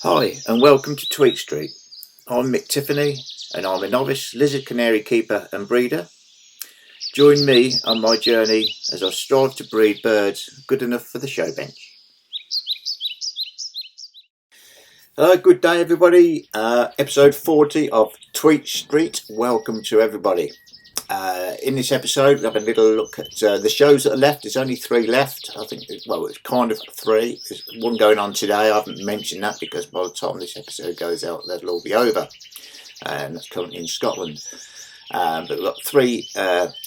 Hi and welcome to Tweet Street. I'm Mick Tiffany and I'm a novice lizard canary keeper and breeder. Join me on my journey as I strive to breed birds good enough for the show bench. Good day everybody, episode 40 of Tweet Street. Welcome to everybody. In this episode we'll have a little look at the shows that are left. There's only 3 left. I think, well, it's kind of 3. There's one going on today. I haven't mentioned that because by the time this episode goes out that'll all be over, and that's currently in Scotland. But we've got 3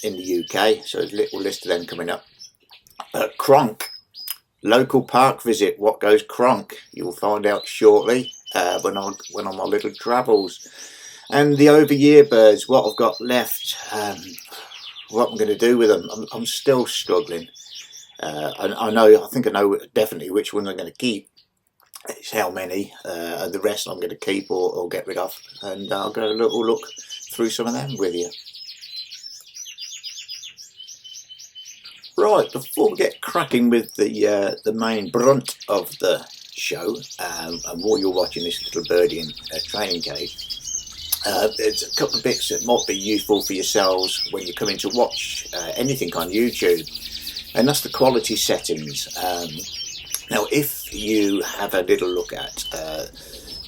in the UK, so there's a little list of them coming up. Cronk, local park visit. What goes cronk? You'll find out shortly when I'm on my little travels. And the over-year birds, what I've got left, what I'm going to do with them, I'm still struggling. I think I know definitely which ones I'm going to keep. It's how many, and the rest I'm going to keep or get rid of. And I'll go a little look through some of them with you. Right, before we get cracking with the main brunt of the show, and while you're watching this little birdie in training cage, there's a couple of bits that might be useful for yourselves when you're coming to watch anything on YouTube, and that's the quality settings. Now if you have a little look at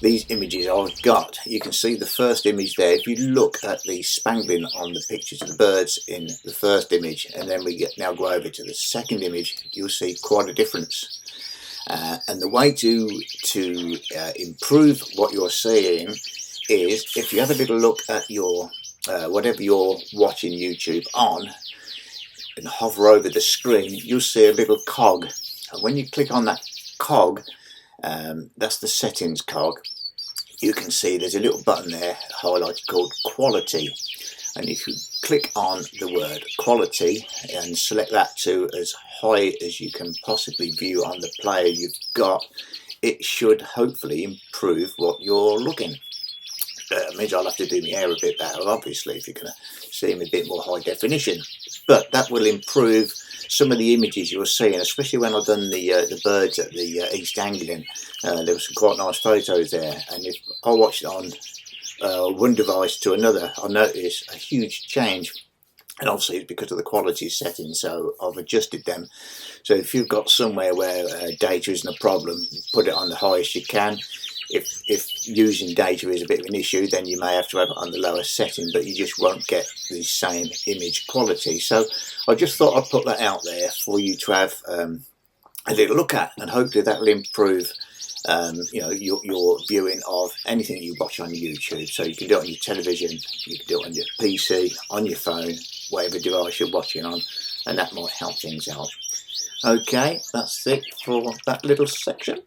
these images I've got, you can see the first image there. If you look at the spangling on the pictures of the birds in the first image, and then we now go over to the second image, you'll see quite a difference. And the way to improve what you're seeing is if you have a little look at your whatever you're watching YouTube on and hover over the screen, you'll see a little cog, and when you click on that cog, that's the settings cog, you can see there's a little button there highlighted called quality, and if you click on the word quality and select that to as high as you can possibly view on the player you've got, it should hopefully improve what you're looking. It means I'll have to do my hair a bit better, obviously, if you're going to see them a bit more high definition. But that will improve some of the images you're seeing, especially when I've done the birds at the East Anglian. There were some quite nice photos there, and if I watched it on one device to another, I noticed a huge change. And obviously it's because of the quality settings, so I've adjusted them. So if you've got somewhere where data isn't a problem, put it on the highest you can. If using data is a bit of an issue, then you may have to have it on the lower setting, but you just won't get the same image quality. So I just thought I'd put that out there for you to have a little look at, and hopefully that will improve your viewing of anything you watch on YouTube. So you can do it on your television, you can do it on your PC, on your phone, whatever device you're watching on, and that might help things out. Okay, that's it for that little section.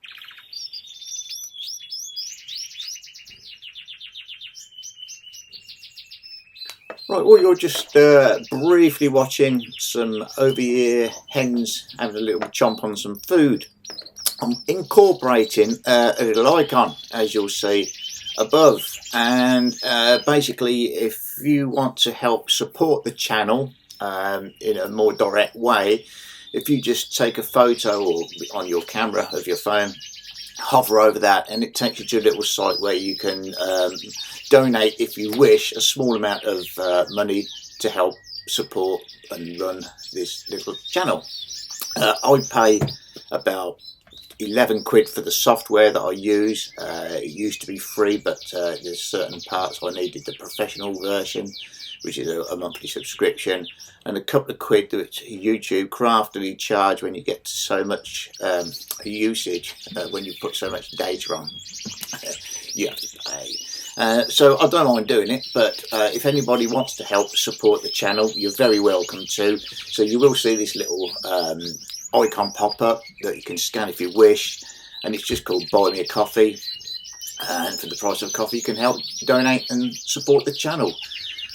Right, well, you're just briefly watching some over-ear hens having a little chomp on some food. I'm incorporating a little icon, as you'll see above, and basically if you want to help support the channel in a more direct way, if you just take a photo or on your camera of your phone, hover over that, and it takes you to a little site where you can donate, if you wish, a small amount of money to help support and run this little channel. I pay about 11 quid for the software that I use. It used to be free, but there's certain parts I needed the professional version, which is a monthly subscription, and a couple of quid that YouTube craftily charge when you get to so much usage, when you put so much data on. You have to pay. So I don't mind doing it, but if anybody wants to help support the channel, you're very welcome to. So you will see this little icon pop up that you can scan if you wish, and it's just called Buy Me a Coffee, and for the price of coffee you can help donate and support the channel.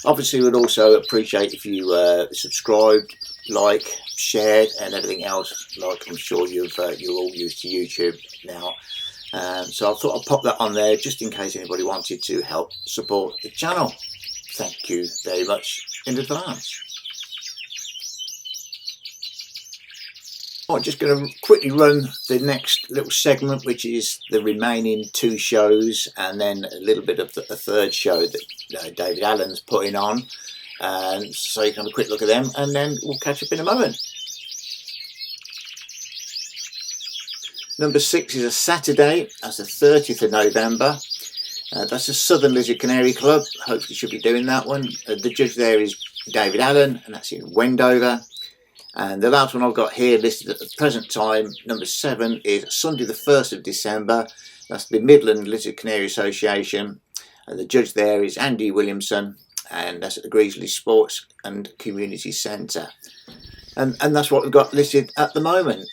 Obviously we'd also appreciate if you subscribed, like, shared and everything else, like I'm sure you're all used to YouTube now. So I thought I'd pop that on there just in case anybody wanted to help support the channel. Thank you very much in advance. I'm just going to quickly run the next little segment, which is the remaining 2 shows, and then a little bit of a third show that David Allen's putting on. So you can have a quick look at them, and then we'll catch up in a moment. Number 6 is a Saturday. That's the 30th of November. That's the Southern Lizard Canary Club. Hopefully should be doing that one. The judge there is David Allen, and that's in Wendover. And the last one I've got here listed at the present time, number 7, is Sunday the 1st of December. That's the Midland Lizard Canary Association. And the judge there is Andy Williamson, and that's at the Greasley Sports and Community Centre. And that's what we've got listed at the moment.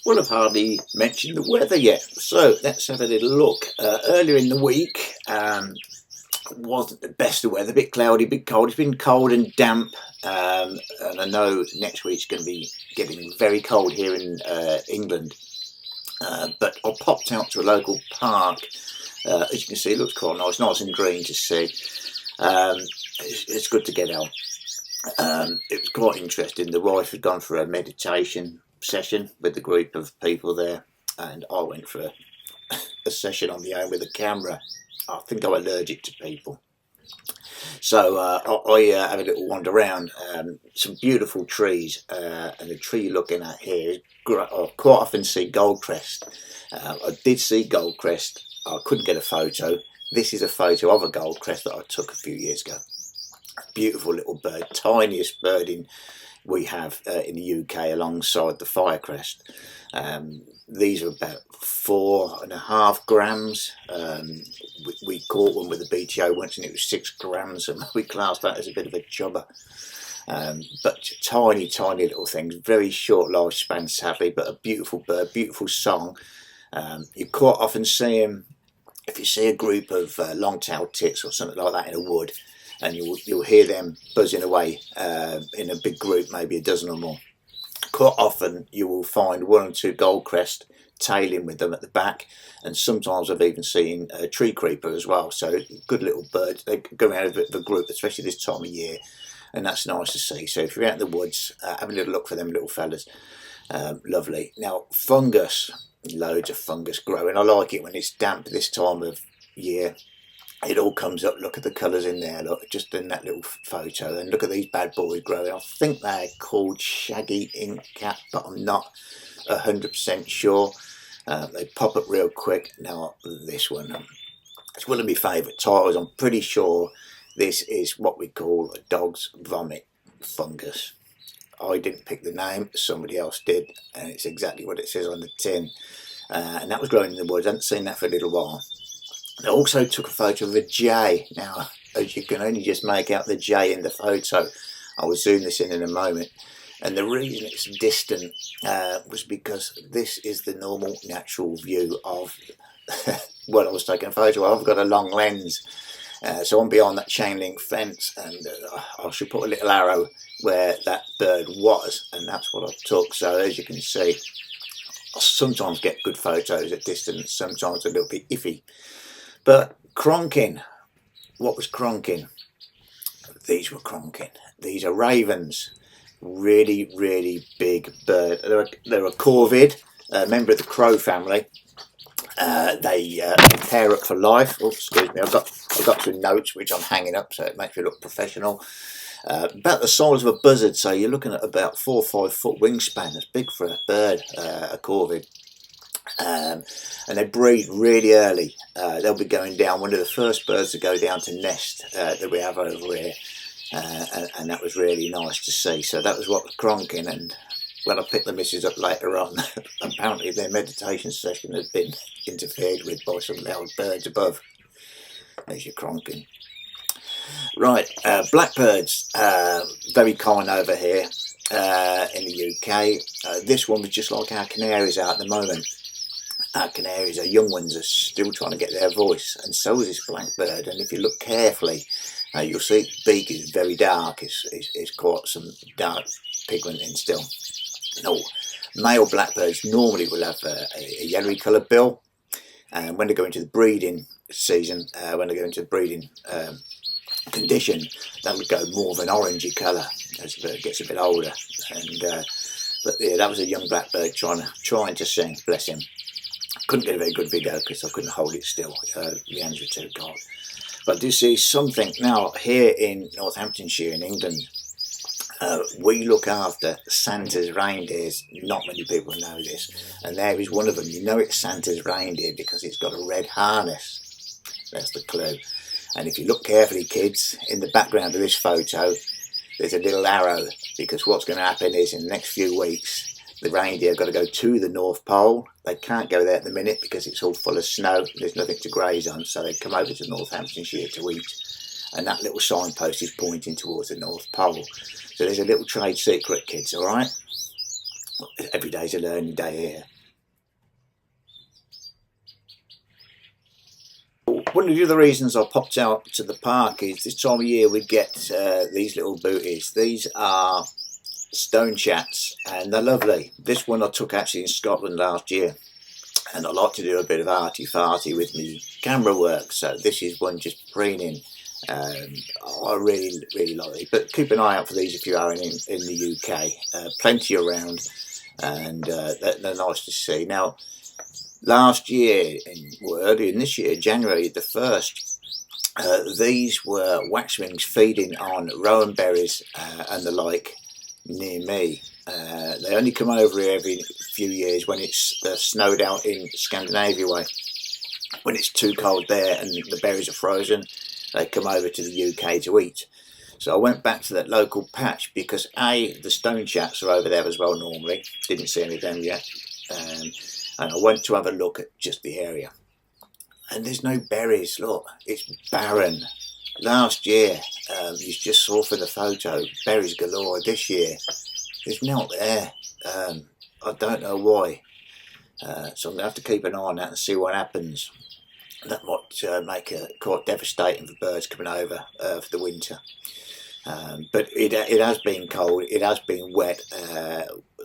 Well, I've hardly mentioned the weather yet, so let's have a little look. Earlier in the week, wasn't the best of weather, a bit cloudy, a bit cold. It's been cold and damp, and I know next week's going to be getting very cold here in England. But I popped out to a local park. As you can see, it looks quite nice and green to see. It's good to get out. It was quite interesting. The wife had gone for a meditation session with a group of people there, and I went for a session on my own with a camera. I think I'm allergic to people, so I have a little wander around. Some beautiful trees, and the tree you're looking at here is I quite often see goldcrest. I did see goldcrest. I couldn't get a photo. This is a photo of a goldcrest that I took a few years ago. Beautiful little bird, tiniest bird we have in the UK alongside the firecrest. These are about 4.5 grams. We caught one with a BTO once and it was 6 grams, and we classed that as a bit of a chubber. But tiny little things, very short lifespan sadly, but a beautiful bird, beautiful song. You quite often see them if you see a group of long-tailed tits or something like that in a wood, and you'll hear them buzzing away in a big group, maybe a dozen or more. Quite often you will find 1 or 2 goldcrest tailing with them at the back, and sometimes I've even seen a tree creeper as well. So good little birds. They go around a bit of a group, especially this time of year, and that's nice to see. So if you're out in the woods, have a little look for them little fellas. Lovely. Now fungus, loads of fungus growing. I like it when it's damp this time of year. It all comes up. Look at the colours in there. Look, just in that little photo, and look at these bad boys growing. I think they're called shaggy ink cap, but I'm not 100% sure. They pop up real quick. Now this one, it's one of my favourite titles. I'm pretty sure this is what we call a dog's vomit fungus. I didn't pick the name, somebody else did, and it's exactly what it says on the tin. And that was growing in the woods. I hadn't seen that for a little while. I also took a photo of a jay. Now, as you can only just make out the jay in the photo, I will zoom this in a moment. And the reason it's distant was because this is the normal natural view of what I was taking a photo of. I've got a long lens, so I'm beyond that chain link fence, and I should put a little arrow where that bird was, and that's what I took. So as you can see, I sometimes get good photos at distance, sometimes a little bit iffy. But cronking, what was cronking? These were cronking. These are ravens, really big bird. They're a corvid, a member of the crow family. They pair up for life. Oh, excuse me, I've got some notes which I'm hanging up so it makes me look professional. About the size of a buzzard, so you're looking at about 4 or 5 foot wingspan. That's big for a bird, a corvid. And they breed really early. They'll be going down, one of the first birds to go down to nest that we have over here, and that was really nice to see. So that was what was cronking, and when I picked the missus up later on, apparently their meditation session had been interfered with by some loud birds above. There's your cronking. Right, blackbirds, very common over here in the UK. This one was just like our canaries are at the moment. Our canaries, our young ones, are still trying to get their voice, and so is this blackbird. And if you look carefully, you'll see its beak is very dark. It's got some dark pigment in still. No, male blackbirds normally will have a yellowy coloured bill, and when they go into the breeding season, when they go into the breeding condition, that would go more of an orangey colour as the bird gets a bit older. And but yeah, that was a young blackbird trying to sing. Bless him. Couldn't get a very good video because I couldn't hold it still. The hands were too cold. But I do see something now here in Northamptonshire in England. We look after Santa's reindeers. Not many people know this, and there is one of them. You know it's Santa's reindeer because it's got a red harness. That's the clue. And if you look carefully, kids, in the background of this photo, there's a little arrow, because what's going to happen is in the next few weeks, the reindeer have got to go to the North Pole. They can't go there at the minute because it's all full of snow. There's nothing to graze on, so they come over to Northamptonshire to eat. And that little signpost is pointing towards the North Pole. So there's a little trade secret, kids, all right? Every day's a learning day here. One of the other reasons I popped out to the park is this time of year we get these little booties. These are stone chats, and they're lovely. This one I took actually in Scotland last year, and I like to do a bit of arty-farty with me camera work, so this is one just preening. I really like it, but keep an eye out for these if you are in the UK. Plenty around, and they're nice to see. Now, last year, early in this year, January the 1st, these were waxwings feeding on rowan berries and the like near me. They only come over here every few years when it's snowed out in Scandinavia way. When it's too cold there and the berries are frozen, they come over to the UK to eat. So I went back to that local patch because the stone chats are over there as well normally. Didn't see any of them yet. And I went to have a look at just the area. And there's no berries, look, it's barren. Last year, you just saw from the photo, berries galore. This year, there's not there. I don't know why. So I'm going to have to keep an eye on that and see what happens. That might make it quite devastating for birds coming over for the winter. But it has been cold, it has been wet.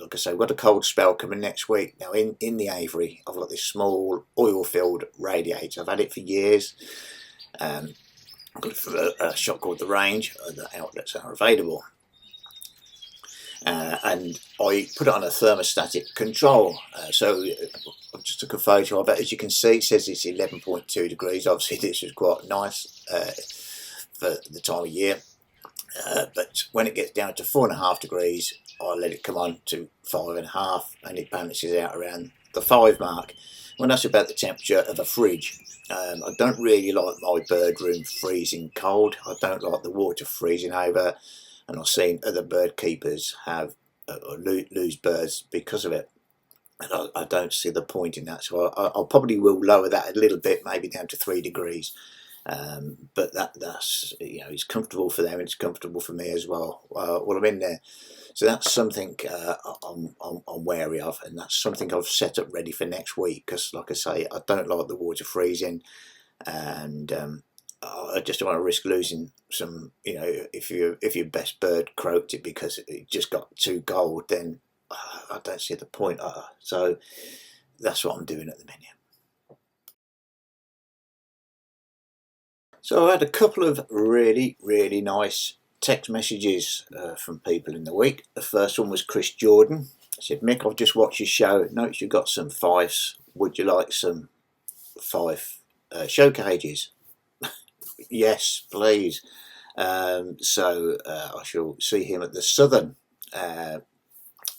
Like I say, we've got a cold spell coming next week. Now in the aviary, I've got this small oil-filled radiator. I've had it for years. I've got it for a shop called The Range. The outlets are available. And I put it on a thermostatic control. So I just took a photo of it. As you can see, it says it's 11.2 degrees. Obviously, this is quite nice for the time of year. But when it gets down to 4.5 degrees, I let it come on to 5.5, and it balances out around the 5 mark. Well, that's about the temperature of a fridge. I don't really like my bird room freezing cold. I don't like the water freezing over, and I've seen other bird keepers have lose birds because of it. And I don't see the point in that, so I probably will lower that a little bit, maybe down to 3 degrees. But that's it's comfortable for them, it's comfortable for me as well while I'm in there. So that's something I'm wary of, and that's something I've set up ready for next week, because like I say, I don't like the water freezing, and I just don't want to risk losing some. If your best bird croaked it because it just got too cold, then I don't see the point. So that's what I'm doing at the minute. So I had a couple of really nice text messages from people in the week. The first one was Chris Jordan. I said, Mick, I've just watched your show. Noticed you've got some fifes. Would you like some fife show cages? Yes, please. So I shall see him at the Southern,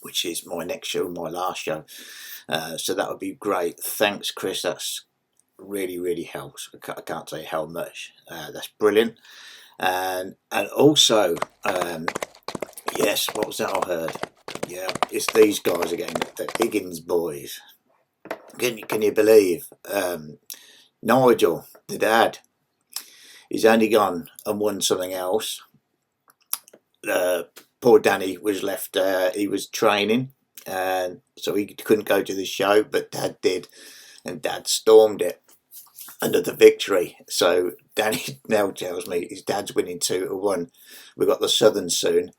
which is my next show, my last show. So that would be great. Thanks, Chris. That's really helps. I can't say how much. That's brilliant. And also, yes, what was that I heard? Yeah, it's these guys again, the Higgins boys. Can you believe? Nigel, the dad, he's only gone and won something else. Poor Danny was left. He was training, and so he couldn't go to the show, but Dad did, and Dad stormed it. Another victory. So Danny now tells me his dad's winning 2-1. We've got the Southern soon.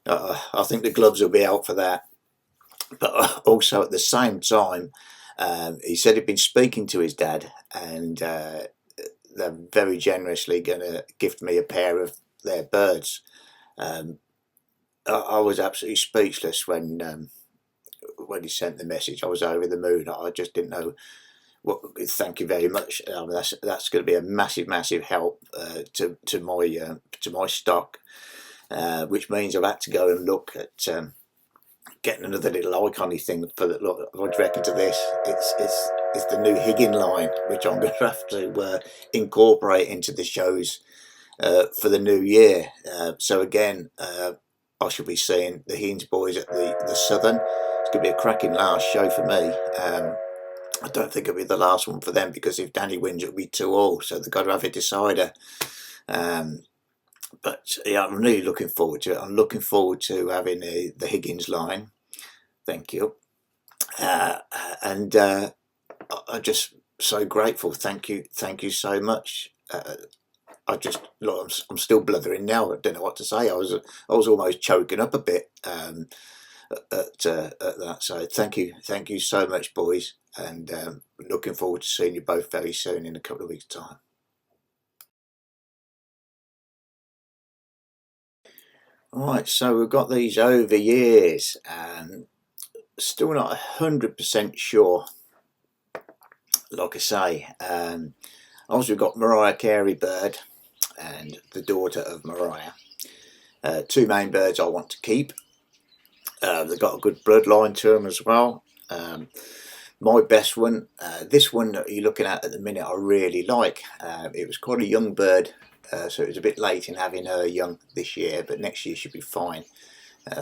I think the gloves will be out for that. But also at the same time, he said he'd been speaking to his dad, and they're very generously going to gift me a pair of their birds. Um, I was absolutely speechless when he sent the message. I was over the moon. I just didn't know what. Thank you very much. That's going to be a massive help to my stock, which means I've had to go and look at getting another little icony thing for the look. What do you reckon to this? It's the new Higgin line, which I'm going to have to incorporate into the shows for the new year. So again, I shall be seeing the Higgins boys at the Southern. It's going to be a cracking last show for me. I don't think it'll be the last one for them, because if Danny wins, it'll be 2-2. So they've got to have a decider. But yeah, I'm really looking forward to it. I'm looking forward to having the Higgins line. Thank you. And I'm just so grateful. Thank you so much. I'm still blubbering now. I don't know what to say. I was almost choking up a bit at that. So thank you so much, boys, and looking forward to seeing you both very soon in a couple of weeks' time. Right, so we've got these over years, and still not 100% sure. Like I say, obviously we've got Mariah Carey bird and the daughter of Mariah. Two main birds I want to keep. They've got a good bloodline to them as well. My best one, this one that you're looking at the minute, I really like. It was quite a young bird, so it was a bit late in having her young this year, but next year should be fine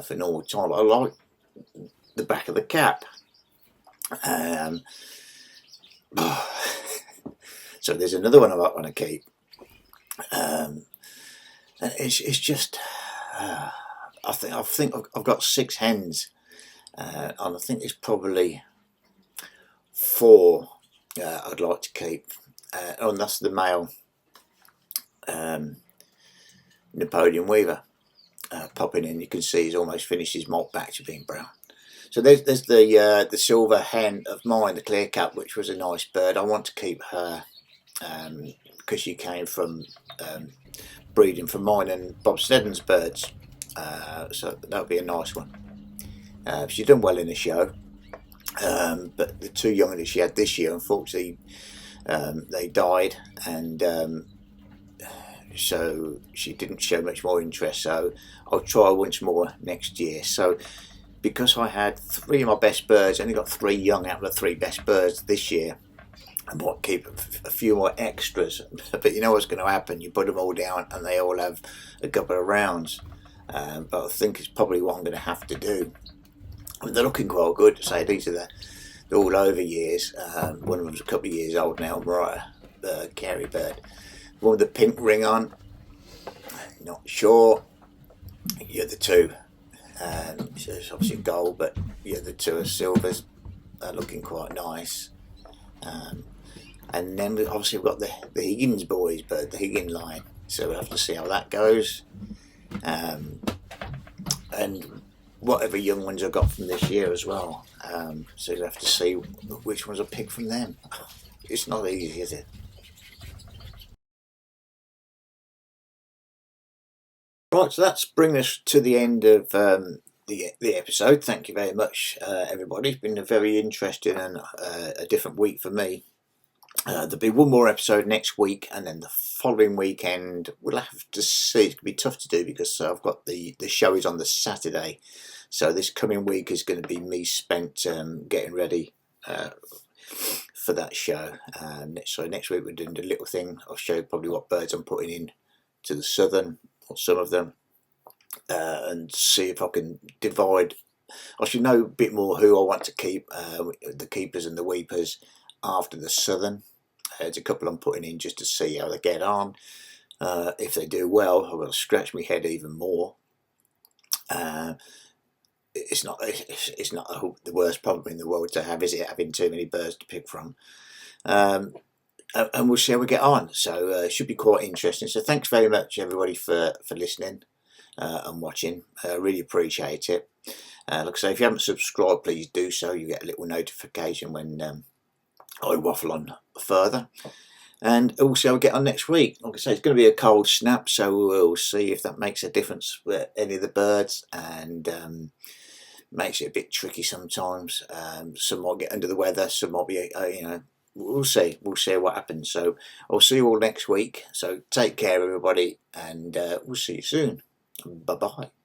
for normal time. I like the back of the cap. So there's another one I want to keep. And it's just, I think I've got 6 hens, and I think there's probably 4 I'd like to keep. And that's the male Napoleon Weaver popping in. You can see he's almost finished his molt batch of being brown. So there's the silver hen of mine, the clear cap, which was a nice bird. I want to keep her because she came from breeding from mine and Bob Snedden's birds. So that would be a nice one. She's done well in the show, but the 2 young that she had this year, unfortunately, they died, and so she didn't show much more interest. So I'll try once more next year. So because I had 3 of my best birds, I only got 3 young out of the 3 best birds this year, I might keep a few more extras. But you know what's going to happen? You put them all down and they all have a couple of rounds. But I think it's probably what I'm going to have to do. I mean, they're looking quite good. To say these are the all over years. One of them's a couple of years old now, Mariah Carey bird. One with the pink ring on. Not sure. The other 2. So it's obviously gold, but the other 2 are silvers. They're looking quite nice. And then obviously we've got the Higgins boys, but the Higgin line. So we'll have to see how that goes. And whatever young ones I've got from this year as well. So you'll have to see which ones I pick from them. It's not easy, is it? Right, so that's bringing us to the end of the episode. Thank you very much, everybody. It's been a very interesting and a different week for me. There'll be one more episode next week, and then the following weekend we'll have to see. It's going to be tough to do because I've got the show is on the Saturday, so this coming week is going to be me spent getting ready for that show. So next week we're doing a little thing. I'll show you probably what birds I'm putting in to the Southern, or some of them, and see if I can divide. I should know a bit more who I want to keep, the keepers and the weepers, after the Southern. There's a couple I'm putting in just to see how they get on. If they do well, I've got to scratch my head even more. It's not the worst problem in the world to have, is it, having too many birds to pick from? And we'll see how we get on. So it should be quite interesting. So thanks very much, everybody, for listening. and watching. Really appreciate it. Like I say, if you haven't subscribed, please do so. You get a little notification when I waffle on further. And also I'll get on next week. Like I say, it's going to be a cold snap, so we'll see if that makes a difference with any of the birds, and makes it a bit tricky sometimes. Some might get under the weather, some might be, we'll see. We'll see what happens. So I'll see you all next week. So take care, everybody, and we'll see you soon. Bye-bye.